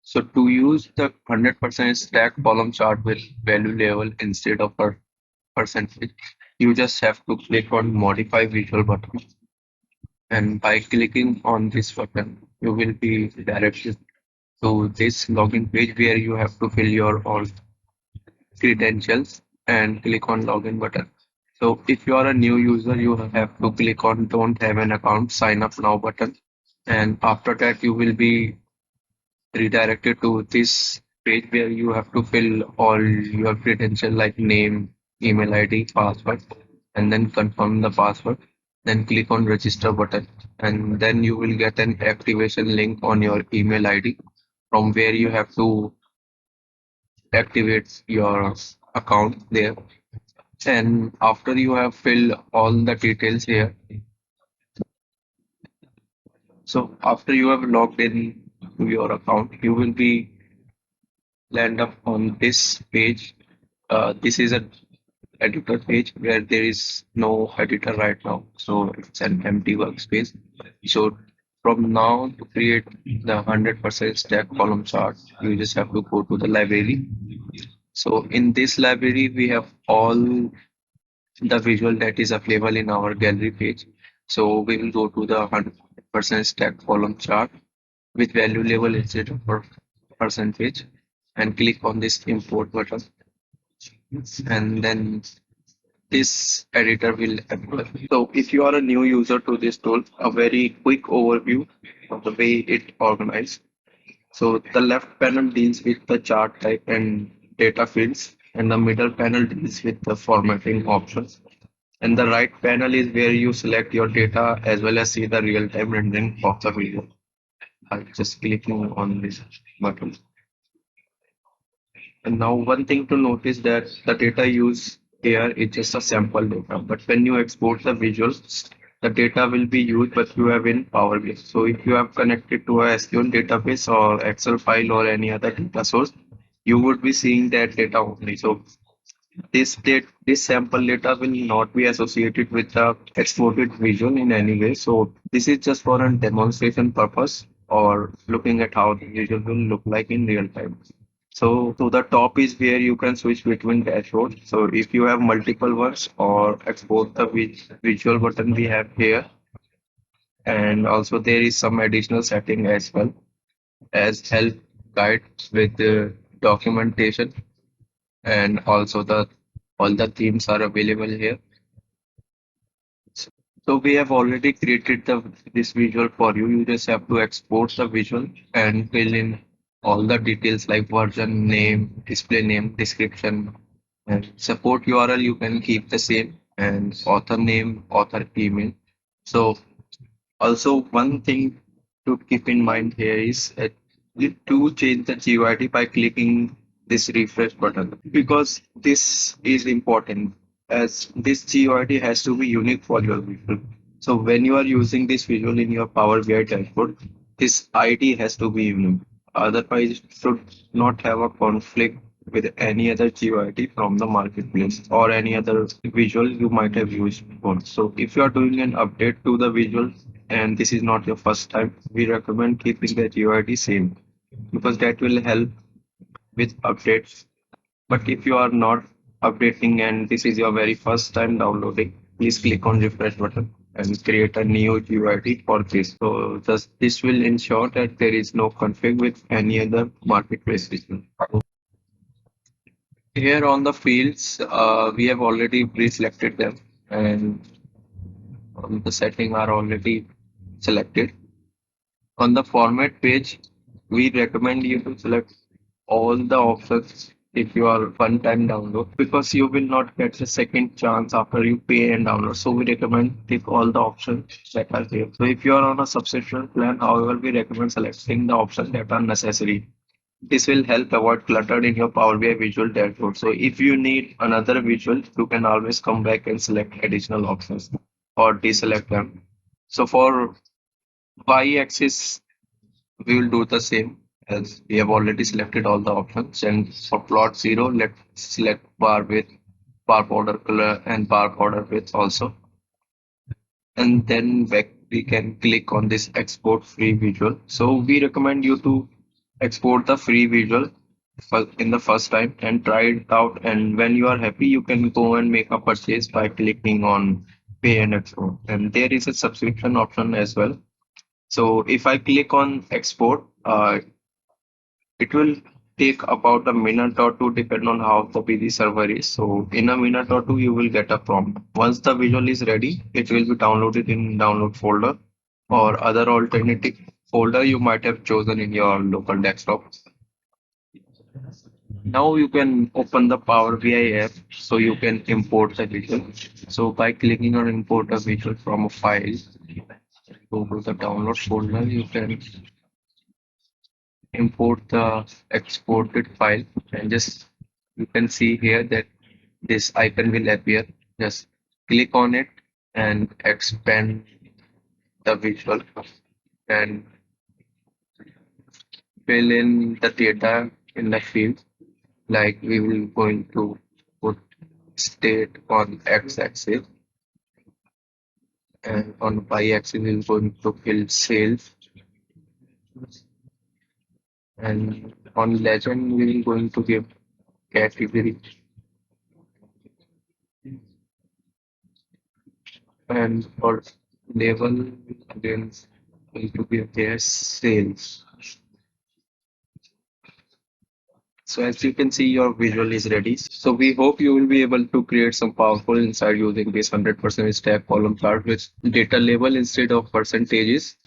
So to use the 100% stack column chart with value level instead of a percentage, you just have to click on modify visual button. And by clicking on this button, you will be directed to this login page where you have to fill your all credentials and click on login button. So if you are a new user, you have to click on don't have an account, sign up now button. And after that, you will be redirected to this page where you have to fill all your credentials like name, email ID, password, and then confirm the password. Then click on register button, and then you will get an activation link on your email ID from where you have to activate your account there. And after you have filled all the details here, so after you have logged in to your account, you will be land up on this page. This is an editor page where there is no editor right now, so it's an empty workspace. So from now to create the 100% stack column chart, you just have to go to the library. So in this library, we have all the visual that is available in our gallery page. So we will go to the 100% stack column chart with value label instead of percentage and click on this import button, and then this editor will appear. So if you are a new user to this tool, a very quick overview of the way it organized. So the left panel deals with the chart type and data fields, and the middle panel deals with the formatting options. And the right panel is where you select your data as well as see the real-time rendering of the video. I'm just clicking on this button. And now one thing to notice that the data used here is just a sample data, but when you export the visuals, the data will be used, but you have in Power BI. So if you have connected to a SQL database or Excel file or any other data source, you would be seeing that data only. So this sample data will not be associated with the exported visual in any way. So this is just for a demonstration purpose or looking at how the visual will look like in real time. So to the top is where you can switch between dashboards. So if you have multiple ones or export the visual button we have here. And also there is some additional setting as well as help guide with the documentation, and also the all the themes are available here. So we have already created this visual for you. You just have to export the visual and fill in all the details like version, name, display name, description, and support URL. You can keep the same, and author name, author email. So also one thing to keep in mind here is you do change the GUID by clicking this refresh button, because this is important as this GUID has to be unique for your visual. So when you are using this visual in your Power BI dashboard, this ID has to be unique. Otherwise, it should not have a conflict with any other GUID from the marketplace or any other visual you might have used before. So if you are doing an update to the visual and this is not your first time, we recommend keeping the GUID same because that will help with updates. But if you are not updating and this is your very first time downloading, please click on refresh button and create a new GUID for this. So just this will ensure that there is no conflict with any other marketplace visual. Here on the fields, we have already pre-selected them, and the setting are already selected. On the format page, we recommend you to select all the options if you are one-time download, because you will not get a second chance after you pay and download. So we recommend tick all the options that are there. So if you are on a subscription plan, however, we recommend selecting the options that are necessary. This will help avoid clutter in your Power BI visual dashboard. So if you need another visual, you can always come back and select additional options or deselect them. So for y-axis, we will do the same as we have already selected all the options. And for plot 0, let's select bar width, bar border color, and bar border width also. And then back we can click on this export free visual. So we recommend you to export the free visual in the first time and try it out. And when you are happy, you can go and make a purchase by clicking on pay and export. And there is a subscription option as well. So if I click on export, it will take about a minute or two, depending on how the busy server is. So in a minute or two, you will get a prompt. Once the visual is ready, it will be downloaded in download folder or other alternative folder you might have chosen in your local desktop. Now you can open the Power BI app so you can import the visual. So by clicking on import a visual from a file, go to the download folder, you can import the exported file and just you can see here that this icon will appear. Just click on it and expand the visual and fill in the data in the field. Like we will going to put state on x-axis and on y-axis we're going to fill sales and on legend we will going to give category and for label again going to give their sales. So as you can see, your visual is ready. So we hope you will be able to create some powerful insight using this 100% stack column chart with data label instead of percentages.